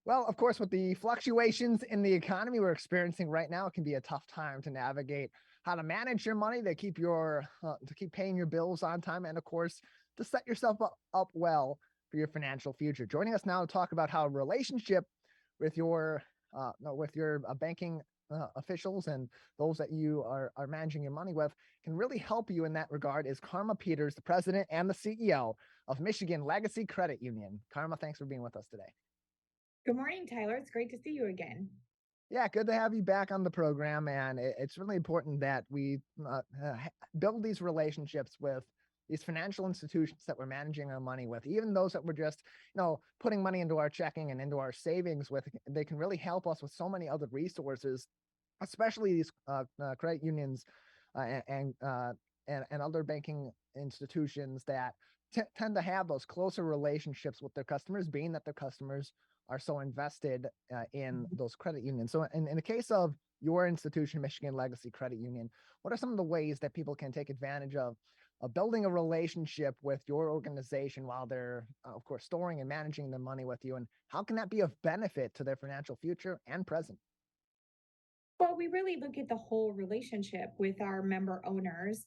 Well, of course, with the fluctuations in the economy we're experiencing right now, it can be a tough time to navigate how to manage your money to keep paying your bills on time, and of course, to set yourself up well for your financial future. Joining us now to talk about how a relationship with your no, with your banking officials and those that you are managing your money with can really help you in that regard is Carma Peters, the president and the CEO of Michigan Legacy Credit Union. Carma, thanks for being with us today. Good morning, Tyler. It's great to see you again. Yeah, good to have you back on the program. And it's really important that we build these relationships with these financial institutions that we're managing our money with, even those that we're just, putting money into our checking and into our savings with. They can really help us with so many other resources, especially these credit unions and other banking institutions that tend to have those closer relationships with their customers, being that their customers are so invested in those credit unions. So, in the case of your institution, Michigan Legacy Credit Union, what are some of the ways that people can take advantage of building a relationship with your organization while they're, of course, storing and managing their money with you? And how can that be of benefit to their financial future and present? Well, we really look at the whole relationship with our member owners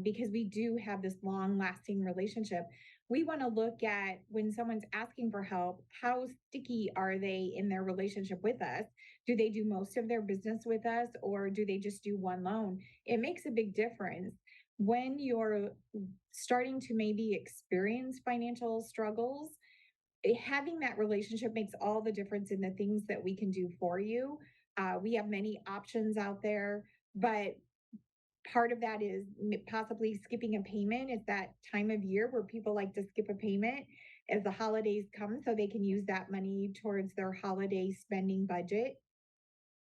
because we do have this long lasting relationship. We want to look at when someone's asking for help, how sticky are they in their relationship with us? Do they do most of their business with us or do they just do one loan? It makes a big difference. When you're starting to maybe experience financial struggles, having that relationship makes all the difference in the things that we can do for you. We have many options out there, but part of that is possibly skipping a payment. It's that time of year where people like to skip a payment as the holidays come so they can use that money towards their holiday spending budget.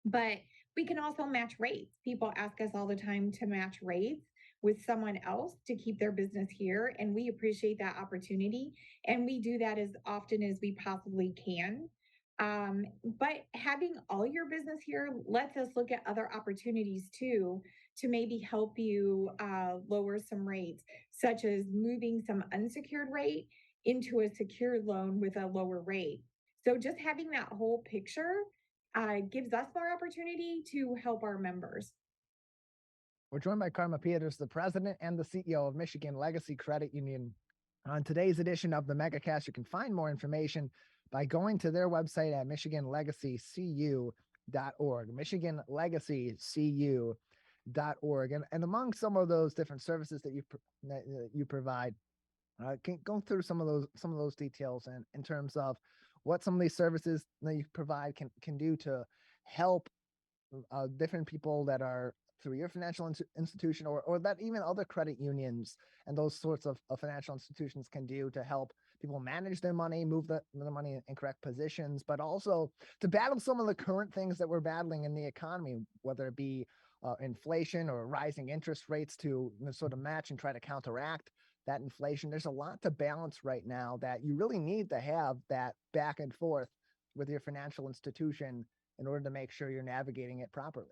But we can also match rates. People ask us all the time to match rates with someone else to keep their business here. And we appreciate that opportunity. And we do that as often as we possibly can. But having all your business here lets us look at other opportunities too to maybe help you lower some rates, such as moving some unsecured rate into a secured loan with a lower rate. So just having that whole picture gives us more opportunity to help our members. We're joined by Carma Peters, the president and the CEO of Michigan Legacy Credit Union. On today's edition of the Megacast, you can find more information by going to their website at michiganlegacycu.org, michiganlegacycu.org. And among some of those different services that you provide, can go through some of those details and in terms of what some of these services that you provide can do to help different people that are through your financial institution or that even other credit unions and those sorts of financial institutions can do to help people manage their money, move the money in correct positions, but also to battle some of the current things that we're battling in the economy, whether it be inflation or rising interest rates to sort of match and try to counteract that inflation. There's a lot to balance right now that you really need to have that back and forth with your financial institution in order to make sure you're navigating it properly.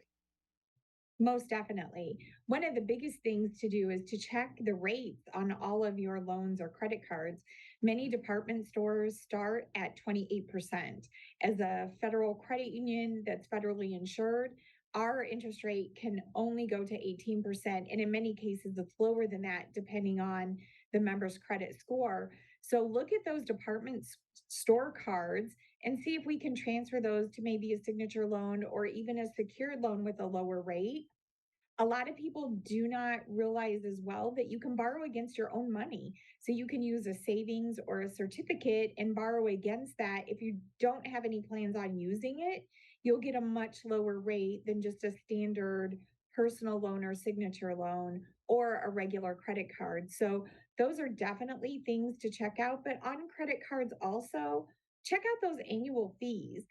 Most definitely. One of the biggest things to do is to check the rates on all of your loans or credit cards. Many department stores start at 28%. As a federal credit union that's federally insured, our interest rate can only go to 18%. And in many cases, it's lower than that, depending on the member's credit score. So look at those store cards and see if we can transfer those to maybe a signature loan or even a secured loan with a lower rate. A lot of people do not realize as well that you can borrow against your own money. So you can use a savings or a certificate and borrow against that. If you don't have any plans on using it, you'll get a much lower rate than just a standard personal loan or signature loan or a regular credit card. So those are definitely things to check out. But on credit cards also, check out those annual fees.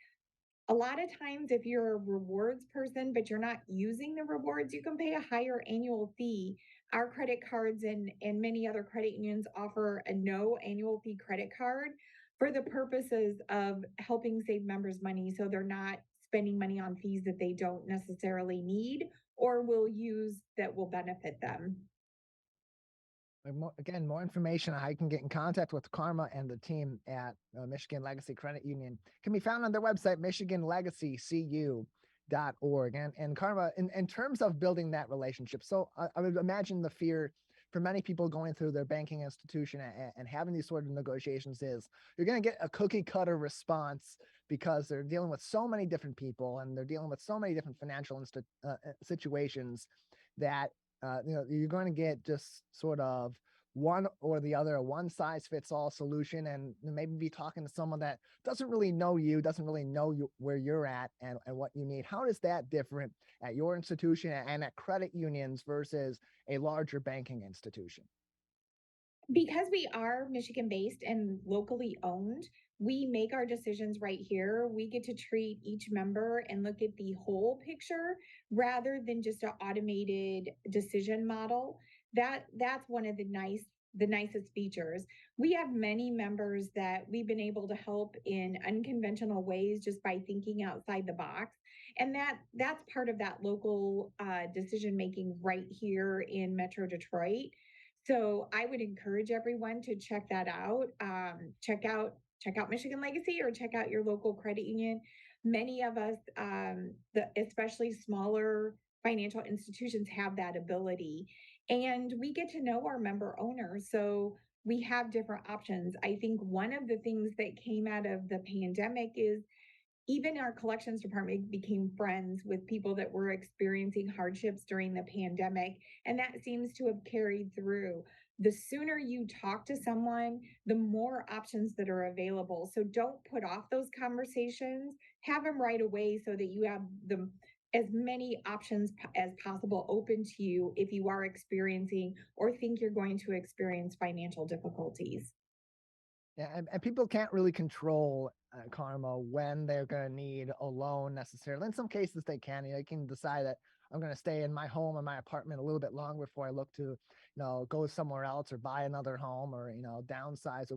A lot of times, if you're a rewards person, but you're not using the rewards, you can pay a higher annual fee. Our credit cards and many other credit unions offer a no annual fee credit card for the purposes of helping save members money so they're not spending money on fees that they don't necessarily need or will use that will benefit them. Again, more information on how you can get in contact with Karma and the team at Michigan Legacy Credit Union can be found on their website, michiganlegacycu.org. And Karma, in terms of building that relationship, so I would imagine the fear for many people going through their banking institution and having these sort of negotiations is you're going to get a cookie cutter response because they're dealing with so many different people and they're dealing with so many different financial situations that you're going to get just sort of one or the other, a one size fits all solution, and maybe be talking to someone that doesn't really know you, doesn't really know you, where you're at and what you need. How is that different at your institution and at credit unions versus a larger banking institution? Because we are Michigan based and locally owned, we make our decisions right here. We get to treat each member and look at the whole picture rather than just an automated decision model. That's one of the nicest features. We have many members that we've been able to help in unconventional ways just by thinking outside the box. And that's part of that local decision making right here in Metro Detroit. So I would encourage everyone to check that out. Check out Michigan Legacy or check out your local credit union. Many of us, especially smaller financial institutions, have that ability, and we get to know our member owners. So we have different options. I think one of the things that came out of the pandemic is even our collections department became friends with people that were experiencing hardships during the pandemic, and that seems to have carried through. The sooner you talk to someone, the more options that are available. So don't put off those conversations. Have them right away so that you have the as many options as possible open to you if you are experiencing or think you're going to experience financial difficulties. Yeah, and people can't really control karma when they're going to need a loan necessarily. In some cases, they can. They can decide that I'm going to stay in my home or my apartment a little bit longer before I look to, go somewhere else or buy another home or downsize or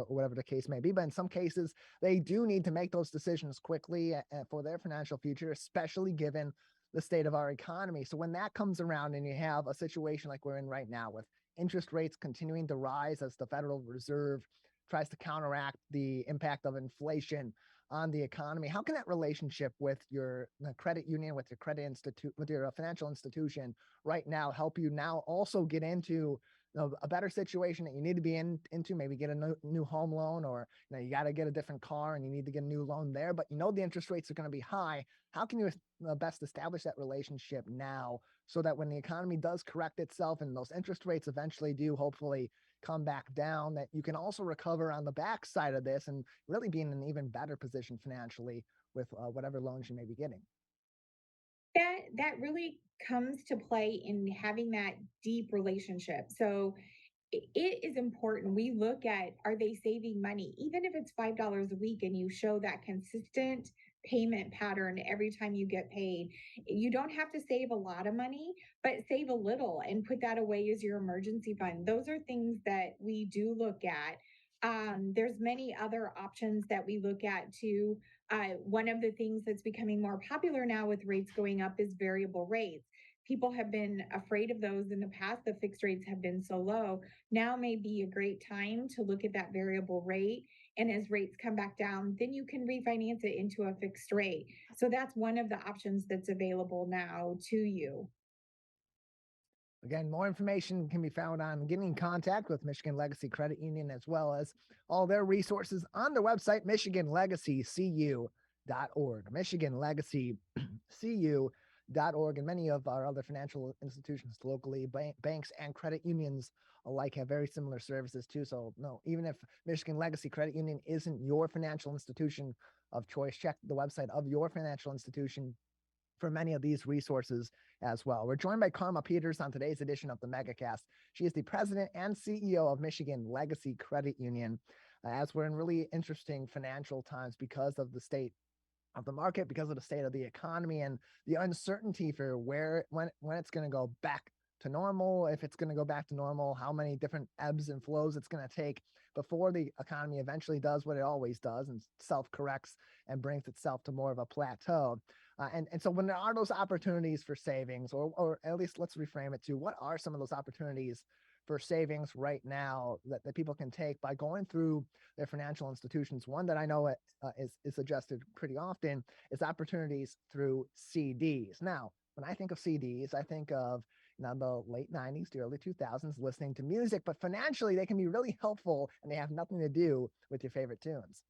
whatever the case may be. But in some cases, they do need to make those decisions quickly for their financial future, especially given the state of our economy. So when that comes around and you have a situation like we're in right now with interest rates continuing to rise as the Federal Reserve tries to counteract the impact of inflation on the economy. How can that relationship with your credit union, with your credit institute, with your financial institution right now help you now also get into a better situation that you need to be into, maybe get a new home loan, or you got to get a different car and you need to get a new loan there, but the interest rates are going to be high. How can you best establish that relationship now so that when the economy does correct itself and those interest rates eventually do hopefully come back down, that you can also recover on the backside of this and really be in an even better position financially with whatever loans you may be getting? That really comes to play in having that deep relationship. So it is important. We look at, are they saving money? Even if it's $5 a week and you show that consistent payment pattern every time you get paid, you don't have to save a lot of money, but save a little and put that away as your emergency fund. Those are things that we do look at. There's many other options that we look at too. One of the things that's becoming more popular now with rates going up is variable rates. People have been afraid of those in the past. The fixed rates have been so low. Now may be a great time to look at that variable rate. And as rates come back down, then you can refinance it into a fixed rate. So that's one of the options that's available now to you. Again, more information can be found on getting in contact with Michigan Legacy Credit Union as well as all their resources on their website, michiganlegacycu.org. michiganlegacycu.org. And many of our other financial institutions locally, banks and credit unions alike, have very similar services too. So, no, even if Michigan Legacy Credit Union isn't your financial institution of choice, check the website of your financial institution for many of these resources as well. We're joined by Carma Peters on today's edition of the Megacast. She is the president and CEO of Michigan Legacy Credit Union. As we're in really interesting financial times because of the state of the market, because of the state of the economy and the uncertainty for when it's going to go back to normal, if it's going to go back to normal, how many different ebbs and flows it's going to take before the economy eventually does what it always does and self-corrects and brings itself to more of a plateau. And so when there are those opportunities for savings, or at least let's reframe it to, what are some of those opportunities for savings right now that people can take by going through their financial institutions. One that I know is suggested pretty often is opportunities through CDs. Now, when I think of CDs, I think of the late 90s to early 2000s listening to music, but financially they can be really helpful and they have nothing to do with your favorite tunes.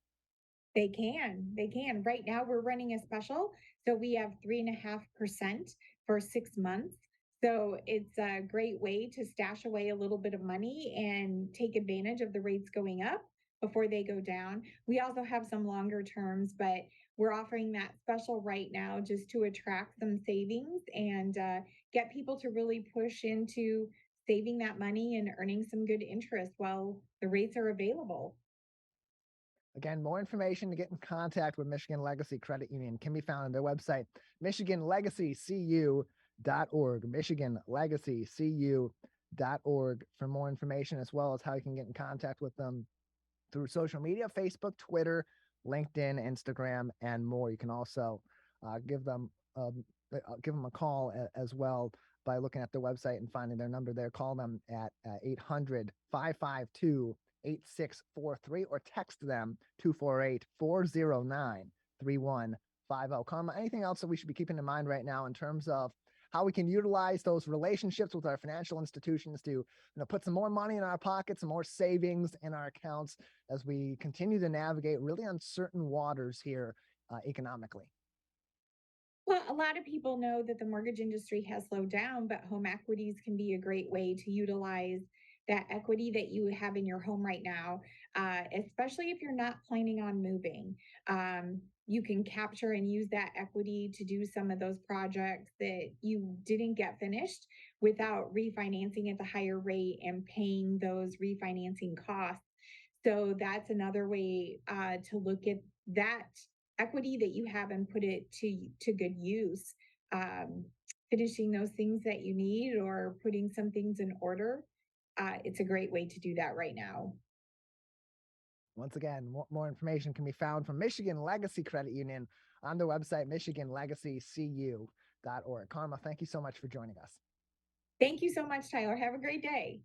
They can. They can. Right now, we're running a special. So we have 3.5% for 6 months. So it's a great way to stash away a little bit of money and take advantage of the rates going up before they go down. We also have some longer terms, but we're offering that special right now just to attract some savings and get people to really push into saving that money and earning some good interest while the rates are available. Again, more information to get in contact with Michigan Legacy Credit Union can be found on their website, michiganlegacycu.org, michiganlegacycu.org for more information, as well as how you can get in contact with them through social media, Facebook, Twitter, LinkedIn, Instagram, and more. You can also give them a call as well by looking at their website and finding their number there. Call them at 800-552-8643 or text them 248-409-3150. Carma, anything else that we should be keeping in mind right now in terms of how we can utilize those relationships with our financial institutions to put some more money in our pockets, some more savings in our accounts as we continue to navigate really uncertain waters here economically? Well, a lot of people know that the mortgage industry has slowed down, but home equities can be a great way to utilize that equity that you have in your home right now, especially if you're not planning on moving. You can capture and use that equity to do some of those projects that you didn't get finished without refinancing at the higher rate and paying those refinancing costs. So that's another way to look at that equity that you have and put it to good use. Um, Finishing those things that you need or putting some things in order. It's a great way to do that right now. Once again, more information can be found from Michigan Legacy Credit Union on their website, michiganlegacycu.org. Carma, thank you so much for joining us. Thank you so much, Tyler. Have a great day.